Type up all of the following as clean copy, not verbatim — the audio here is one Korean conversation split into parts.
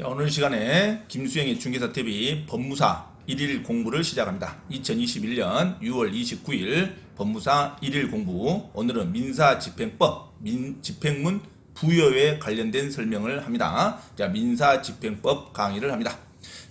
자, 오늘 시간에 김수영의 중개사 TV 법무사 1일 공부를 시작합니다. 2021년 6월 29일 법무사 1일 공부. 오늘은 민사집행법, 집행문 부여에 관련된 설명을 합니다. 자, 민사집행법 강의를 합니다.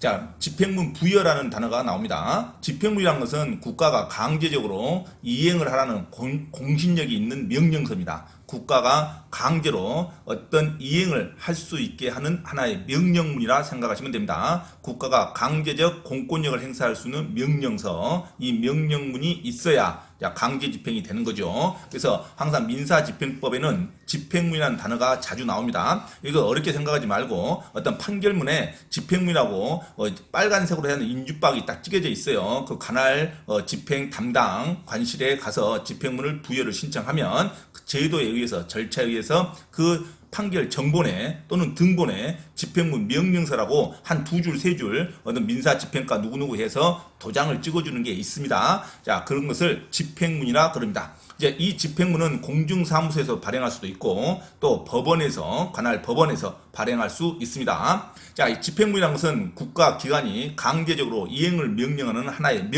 자, 집행문 부여라는 단어가 나옵니다. 집행문이라는 것은 국가가 강제적으로 이행을 하라는 공신력이 있는 명령서입니다. 국가가 강제로 어떤 이행을 할 수 있게 하는 하나의 명령문이라 생각하시면 됩니다. 국가가 강제적 공권력을 행사할 수 있는 명령서, 이 명령문이 있어야 강제 집행이 되는 거죠. 그래서 항상 민사집행법에는 집행문이라는 단어가 자주 나옵니다. 이거 어렵게 생각하지 말고 어떤 판결문에 집행문이라고 빨간색으로 하는 인주박이 딱 찍혀져 있어요. 그 관할 집행 담당 관실에 가서 집행문을 부여를 신청하면 그 제도에 의해서 절차에 의해서 그 판결 정본에 또는 등본에 집행문 명령서라고 한 두 줄, 세 줄 어떤 민사집행과 누구누구 해서 도장을 찍어주는 게 있습니다. 자, 그런 것을 집행문이라 그럽니다. 이제 이 집행문은 공중사무소에서 발행할 수도 있고 또 법원에서, 관할 법원에서 발행할 수 있습니다. 자, 이 집행문이라는 것은 국가기관이 강제적으로 이행을 명령하는 하나의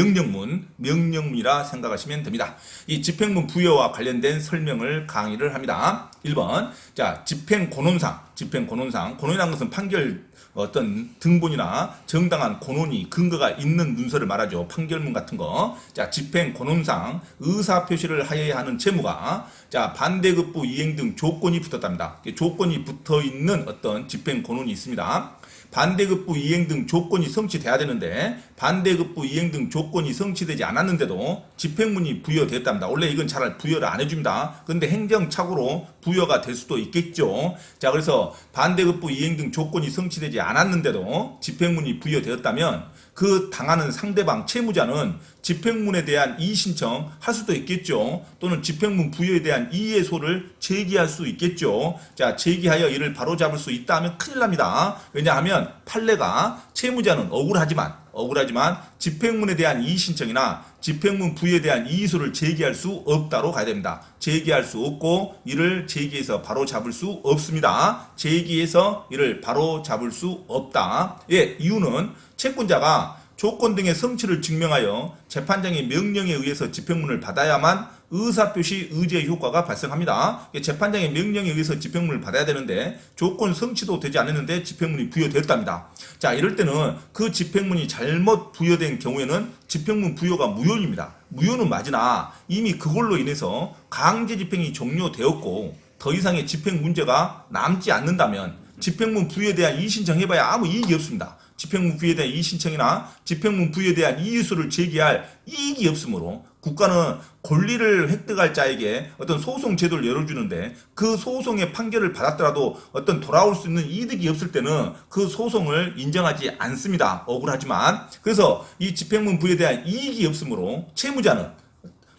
명령문이라 생각하시면 됩니다. 이 집행문 부여와 관련된 설명을 강의를 합니다. 1번, 자, 집행권원상, 권원이라는 것은 판결 어떤 등본이나 정당한 권원이 근거가 있는 문서를 말하죠. 판결문 같은 거. 자, 집행권원상 의사표시를 하여야 하는 채무가 자, 반대급부 이행 등 조건이 붙었답니다. 조건이 붙어 있는 어떤 집행권원이 있습니다. 반대급부 이행 등 조건이 성취돼야 되는데 반대급부 이행 등 조건이 성취되지 않았는데도 집행문이 부여됐답니다. 원래 이건 잘 부여를 안 해줍니다. 그런데 행정착오로 부여가 될 수도 있겠죠. 자, 그래서 반대급부 이행 등 조건이 성취되지 않았는데도 집행문이 부여되었다면 그 당하는 상대방 채무자는 집행문에 대한 이의신청 할 수도 있겠죠. 또는 집행문 부여에 대한 이의소를 제기할 수 있겠죠. 자, 제기하여 이를 바로잡을 수 있다 하면 큰일 납니다. 왜냐하면 판례가 채무자는 억울하지만 집행문에 대한 이의신청이나 집행문 부여에 대한 이의소를 제기할 수 없다로 가야 됩니다. 제기할 수 없고 이를 제기해서 바로 잡을 수 없습니다. 제기해서 이를 바로 잡을 수 없다. 예, 이유는 채권자가 조건 등의 성취를 증명하여 재판장의 명령에 의해서 집행문을 받아야만 의사표시 의제의 효과가 발생합니다. 재판장의 명령에 의해서 집행문을 받아야 되는데 조건 성취도 되지 않았는데 집행문이 부여되었답니다. 자, 이럴 때는 그 집행문이 잘못 부여된 경우에는 집행문 부여가 무효입니다. 무효는 맞으나 이미 그걸로 인해서 강제 집행이 종료되었고 더 이상의 집행 문제가 남지 않는다면 집행문 부여에 대한 이의신청해봐야 아무 이익이 없습니다. 집행문 부여에 대한 이의신청이나 집행문 부여에 대한 이의소를 제기할 이익이 없으므로 국가는 권리를 획득할 자에게 어떤 소송 제도를 열어주는데 그 소송의 판결을 받았더라도 어떤 돌아올 수 있는 이득이 없을 때는 그 소송을 인정하지 않습니다. 억울하지만. 그래서 이 집행문 부여에 대한 이익이 없으므로 채무자는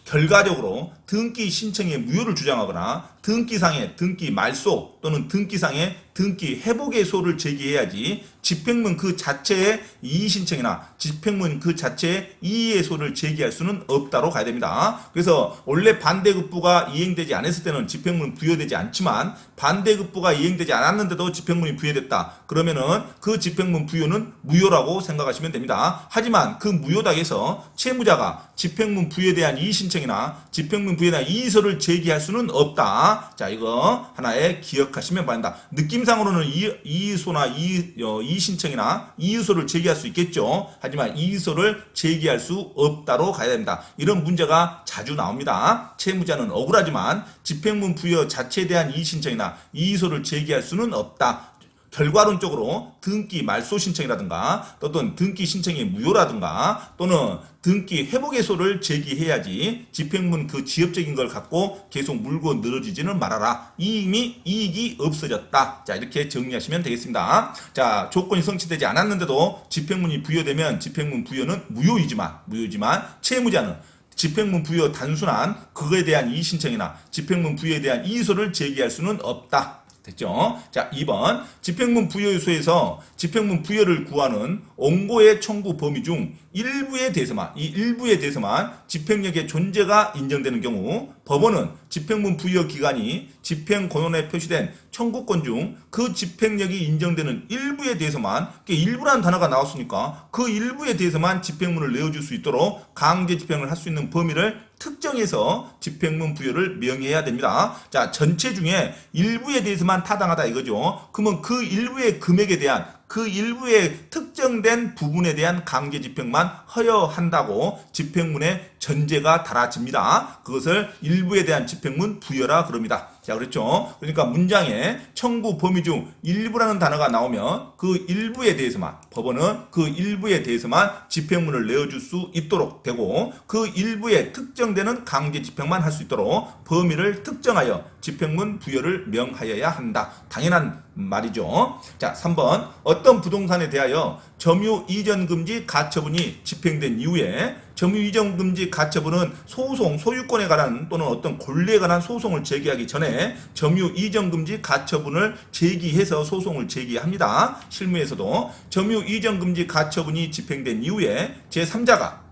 결과적으로 등기 신청의 무효를 주장하거나 등기상의 등기 말소 또는 등기상의 등기 회복의 소를 제기해야지 집행문 그 자체의 이의신청이나 집행문 그 자체의 이의의 소를 제기할 수는 없다로 가야 됩니다. 그래서 원래 반대급부가 이행되지 않았을 때는 집행문 부여되지 않지만 반대급부가 이행되지 않았는데도 집행문이 부여됐다. 그러면은 그 집행문 부여는 무효라고 생각하시면 됩니다. 하지만 그 무효다 해서 채무자가 집행문 부여에 대한 이의신청이나 집행문 부여에 대한 이의소를 제기할 수는 없다. 자, 이거 하나에 기억하시면 바랍니다. 느낌상으로는 이의소나 이의신청이나 이의소를 제기할 수 있겠죠. 하지만 이의소를 제기할 수 없다로 가야 됩니다. 이런 문제가 자주 나옵니다. 채무자는 억울하지만 집행문 부여 자체에 대한 이의신청이나 이의소를 제기할 수는 없다. 결과론적으로 등기 말소 신청이라든가 또는 등기 신청이 무효라든가 또는 등기 회복의소를 제기해야지 집행문 그 지엽적인 걸 갖고 계속 물고 늘어지지는 말아라. 이미 이익이 없어졌다. 자, 이렇게 정리하시면 되겠습니다. 자, 조건이 성취되지 않았는데도 집행문이 부여되면 집행문 부여는 무효이지만 채무자는 집행문 부여 단순한 그거에 대한 이의신청이나 집행문 부여에 대한 이의소를 제기할 수는 없다. 됐죠? 자, 2번 집행문 부여소에서 집행문 부여를 구하는 원고의 청구 범위 중 일부에 대해서만 집행력의 존재가 인정되는 경우 법원은 집행문 부여 기간이 집행권원에 표시된 청구권 중 그 집행력이 인정되는 일부에 대해서만, 일부라는 단어가 나왔으니까 그 일부에 대해서만 집행문을 내어줄 수 있도록 강제 집행을 할 수 있는 범위를 특정해서 집행문 부여를 명해야 됩니다. 자, 전체 중에 일부에 대해서만 타당하다 이거죠. 그러면 그 일부의 금액에 대한, 그 일부의 특정된 부분에 대한 강제 집행만 허여한다고 집행문의 전제가 달아집니다. 그것을 일부에 대한 집행문 부여라 그럽니다. 자, 그렇죠. 그러니까 문장에 청구 범위 중 일부라는 단어가 나오면 그 일부에 대해서만, 법원은 그 일부에 대해서만 집행문을 내어줄 수 있도록 되고, 그 일부에 특정되는 강제 집행만 할 수 있도록 범위를 특정하여 집행문 부여를 명하여야 한다. 당연한 말이죠. 자, 3번. 어떤 부동산에 대하여 점유 이전 금지 가처분이 집행된 이후에, 점유 이전 금지 가처분은 소송, 소유권에 관한 또는 어떤 권리에 관한 소송을 제기하기 전에 점유 이전 금지 가처분을 제기해서 소송을 제기합니다. 실무에서도 점유 이전 금지 가처분이 집행된 이후에 제3자가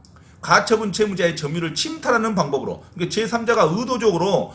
가처분 채무자의 점유를 침탈하는 방법으로, 그러니까 제3자가 의도적으로,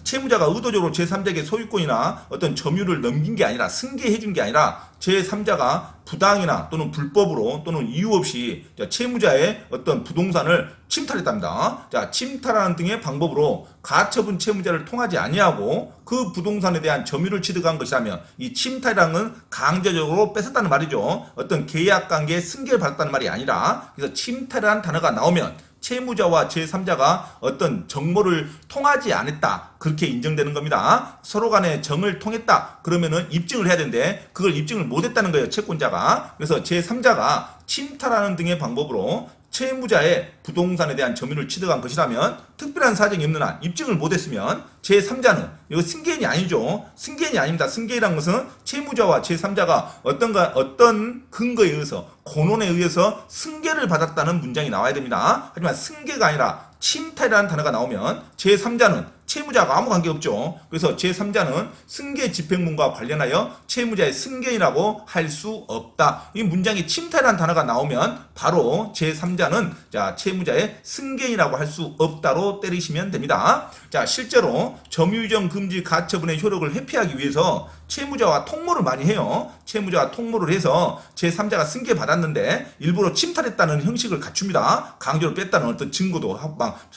채무자가 의도적으로 제3자에게 소유권이나 어떤 점유를 넘긴 게 아니라, 승계해 준 게 아니라 제3자가 부당이나 또는 불법으로 또는 이유 없이 채무자의 어떤 부동산을 침탈했답니다. 자, 침탈하는 등의 방법으로 가처분 채무자를 통하지 아니하고 그 부동산에 대한 점유를 취득한 것이라면 이 침탈이라는 건 강제적으로 뺏었다는 말이죠. 어떤 계약 관계에 승계를 받았다는 말이 아니라, 그래서 침탈이라는 단어가 나오면 채무자와 제3자가 어떤 정보를 통하지 않았다, 그렇게 인정되는 겁니다. 서로 간에 정을 통했다 그러면은 입증을 해야 되는데 그걸 입증을 못했다는 거예요, 채권자가. 그래서 제3자가 침탈하는 등의 방법으로 채무자의 부동산에 대한 점유를 취득한 것이라면, 특별한 사정이 없는 한 입증을 못했으면 제3자는, 이거 승계인이 아니죠. 승계인이 아닙니다. 승계인이라는 것은 채무자와 제3자가 어떤 근거에 의해서, 권원에 의해서 승계를 받았다는 문장이 나와야 됩니다. 하지만 승계가 아니라 침탈이라는 단어가 나오면 제3자는 채무자가 아무 관계없죠. 그래서 제3자는 승계 집행문과 관련하여 채무자의 승계인이라고 할 수 없다. 이 문장에 침탈이라는 단어가 나오면 바로 제3자는 채무자의 승계인이라고 할 수 없다로 때리시면 됩니다. 자, 실제로 점유이전 금지 가처분의 효력을 회피하기 위해서 채무자와 통모를 많이 해요. 채무자와 통모를 해서 제3자가 승계받았는데 일부러 침탈했다는 형식을 갖춥니다. 강제로 뺐다는 어떤 증거도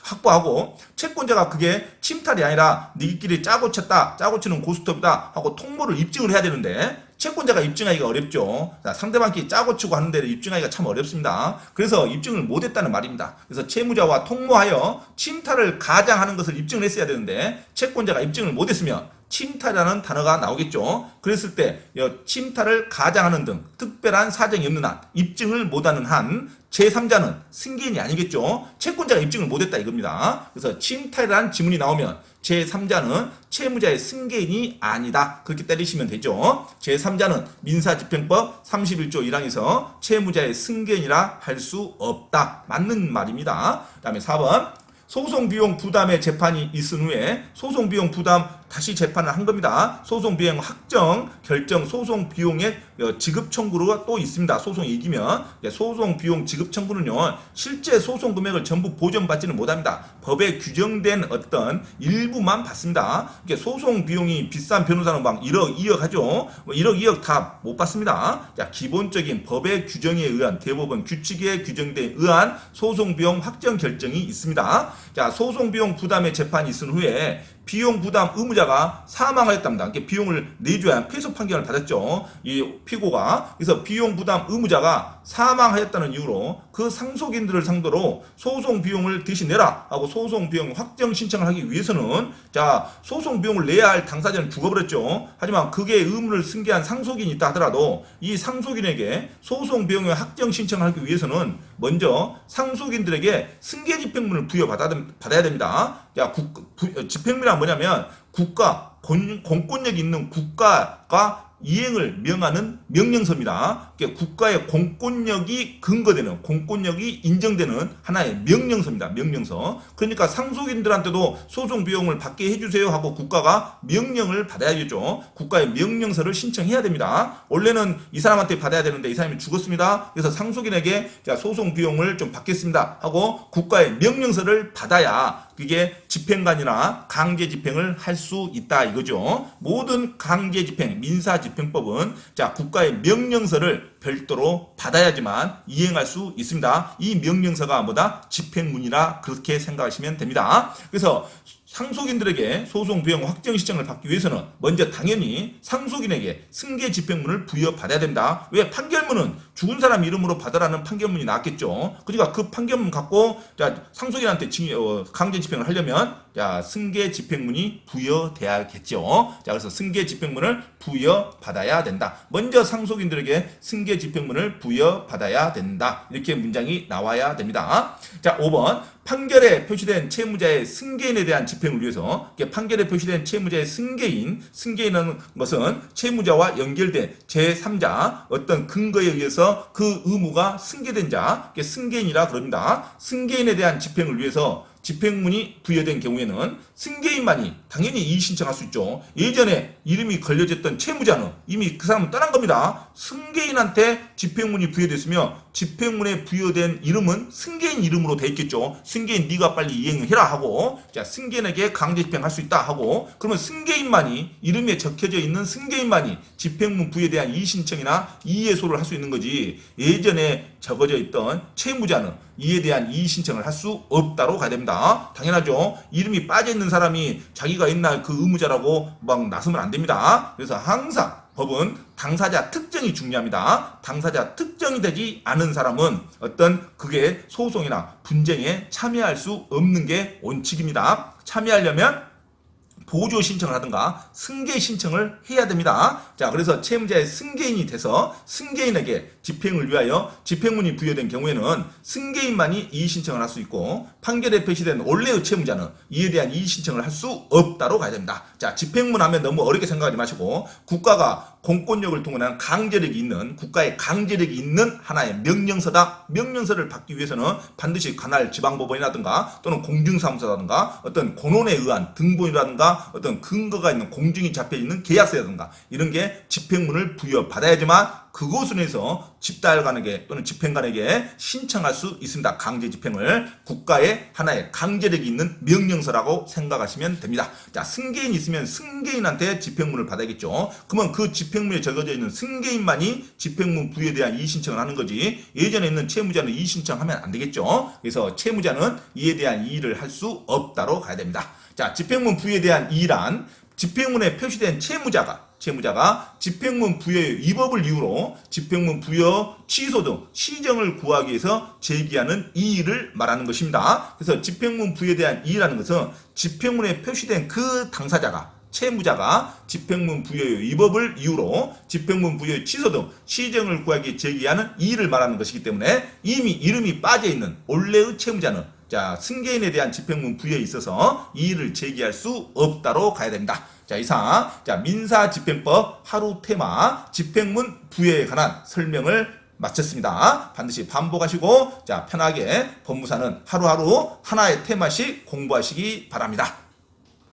확보하고, 채권자가 그게 침탈이 아니라 니끼리 짜고 쳤다, 짜고 치는 고스톱이다 하고 통모를 입증을 해야 되는데 채권자가 입증하기가 어렵죠. 상대방끼리 짜고 치고 하는 데를 입증하기가 참 어렵습니다. 그래서 입증을 못했다는 말입니다. 그래서 채무자와 통모하여 침탈을 가장하는 것을 입증을 했어야 되는데 채권자가 입증을 못했으면 침탈이라는 단어가 나오겠죠. 그랬을 때 침탈을 가장하는 등 특별한 사정이 없는 한, 입증을 못하는 한 제3자는 승계인이 아니겠죠. 채권자가 입증을 못했다 이겁니다. 그래서 침탈이라는 지문이 나오면 제3자는 채무자의 승계인이 아니다, 그렇게 때리시면 되죠. 제3자는 민사집행법 31조 1항에서 채무자의 승계인이라 할 수 없다, 맞는 말입니다. 그 다음에 4번. 소송비용 부담의 재판이 있은 후에 소송비용 부담 다시 재판을 한 겁니다. 소송비용 확정, 결정, 소송비용의 지급 청구가 또 있습니다. 소송이 이기면 소송비용 지급 청구는요, 실제 소송 금액을 전부 보전받지는 못합니다. 법에 규정된 어떤 일부만 받습니다. 소송비용이 비싼 변호사는 막 1억, 2억 하죠. 1억, 2억 다 못 받습니다. 자, 기본적인 법의 규정에 의한, 대법원 규칙에 규정된 의한 소송비용 확정 결정이 있습니다. 자, 소송비용 부담의 재판이 있은 후에 비용 부담 의무자가 사망하였답니다. 비용을 내줘야 패소 판결을 받았죠, 이 피고가. 그래서 비용 부담 의무자가 사망하였다는 이유로 그 상속인들을 상대로 소송 비용을 대신 내라 하고 소송 비용 확정 신청을 하기 위해서는, 소송 비용을 내야 할 당사자는 죽어버렸죠. 하지만 그게 의무를 승계한 상속인이 있다 하더라도 이 상속인에게 소송 비용의 확정 신청을 하기 위해서는 먼저 상속인들에게 승계 집행문을 부여받아야 됩니다. 집행문이란 뭐냐면 국가, 공권력이 있는 국가가 이행을 명하는 명령서입니다. 국가의 공권력이 근거되는, 공권력이 인정되는 하나의 명령서입니다. 명령서. 그러니까 상속인들한테도 소송 비용을 받게 해주세요 하고 국가가 명령을 받아야겠죠. 국가의 명령서를 신청해야 됩니다. 원래는 이 사람한테 받아야 되는데 이 사람이 죽었습니다. 그래서 상속인에게 자, 소송 비용을 좀 받겠습니다 하고 국가의 명령서를 받아야 그게 집행관이나 강제 집행을 할 수 있다 이거죠. 모든 강제 집행, 민사 집행법은 자, 국가의 명령서를 별도로 받아야지만 이행할 수 있습니다. 이 명령서가 뭐다? 집행문이라 그렇게 생각하시면 됩니다. 그래서 상속인들에게 소송 비용 확정 신청을 받기 위해서는 먼저 당연히 상속인에게 승계 집행문을 부여받아야 됩니다. 왜? 판결문은 죽은 사람 이름으로 받으라는 판결문이 나왔겠죠. 그러니까 그 판결문 갖고 자, 상속인한테 강제 집행을 하려면 자, 승계 집행문이 부여돼야겠죠. 자, 그래서 승계 집행문을 부여받아야 된다. 먼저 상속인들에게 승계 집행문을 부여받아야 된다. 이렇게 문장이 나와야 됩니다. 자, 5번. 판결에 표시된 채무자의 승계인에 대한 집행을 위해서 판결에 표시된 채무자의 승계인이라는 것은 채무자와 연결된 제3자 어떤 근거에 의해서 그 의무가 승계된 자, 승계인이라 그럽니다. 승계인에 대한 집행을 위해서 집행문이 부여된 경우에는 승계인만이 당연히 이의 신청할 수 있죠. 예전에 이름이 걸려졌던 채무자는 이미 그 사람은 떠난 겁니다. 승계인한테 집행문이 부여됐으며 집행문에 부여된 이름은 승계인 이름으로 돼 있겠죠. 승계인 네가 빨리 이행해라 하고 자, 승계인에게 강제 집행할 수 있다 하고 그러면 승계인만이 이름에 적혀져 있는 승계인만이 집행문 부여에 대한 이의 신청이나 이의 소를 할 수 있는 거지. 예전에 적어져 있던 채무자는 이에 대한 이의 신청을 할 수 없다로 가야 됩니다. 당연하죠. 이름이 빠져있는 사람이 자기가 옛날 그 의무자라고 막 나서면 안 됩니다. 그래서 항상 법은 당사자 특정이 중요합니다. 당사자 특정이 되지 않은 사람은 어떤 그게 소송이나 분쟁에 참여할 수 없는 게 원칙입니다. 참여하려면 보조 신청을 하든가 승계 신청을 해야 됩니다. 자, 그래서 채무자의 승계인이 돼서 승계인에게 집행을 위하여 집행문이 부여된 경우에는 승계인만이 이의 신청을 할 수 있고 판결에 표시된 원래의 채무자는 이에 대한 이의 신청을 할 수 없다로 가야 됩니다. 자, 집행문 하면 너무 어렵게 생각하지 마시고 국가가 공권력을 통한 강제력이 있는 국가의 강제력이 있는 하나의 명령서다. 명령서를 받기 위해서는 반드시 관할 지방법원이라든가 또는 공중사무소라든가 어떤 권한에 의한 등본이라든가 어떤 근거가 있는 공증이 잡혀있는 계약서라든가 이런 게 집행문을 부여받아야지만 그곳에서 집달관에게 또는 집행관에게 신청할 수 있습니다. 강제 집행을 국가의 하나의 강제력이 있는 명령서라고 생각하시면 됩니다. 자, 승계인이 있으면 승계인한테 집행문을 받아야겠죠. 그러면 그 집행문에 적어져 있는 승계인만이 집행문 부여에 대한 이의 신청을 하는 거지 예전에 있는 채무자는 이의 신청하면 안 되겠죠. 그래서 채무자는 이에 대한 이의를 할 수 없다로 가야 됩니다. 자, 집행문 부여에 대한 이의란 집행문에 표시된 채무자가 집행문 부여의 위법을 이유로 집행문 부여 취소 등 시정을 구하기 위해서 제기하는 이의를 말하는 것입니다. 그래서 집행문 부여에 대한 이의라는 것은 집행문에 표시된 그 당사자가 채무자가 집행문 부여의 위법을 이유로 집행문 부여의 취소 등 시정을 구하기 위해 제기하는 이의를 말하는 것이기 때문에 이미 이름이 빠져있는 원래의 채무자는 자, 승계인에 대한 집행문 부여에 있어서 이의를 제기할 수 없다로 가야 됩니다. 자, 이상 자, 민사집행법 하루 테마 집행문 부여에 관한 설명을 마쳤습니다. 반드시 반복하시고 자, 편하게 법무사는 하루하루 하나의 테마씩 공부하시기 바랍니다.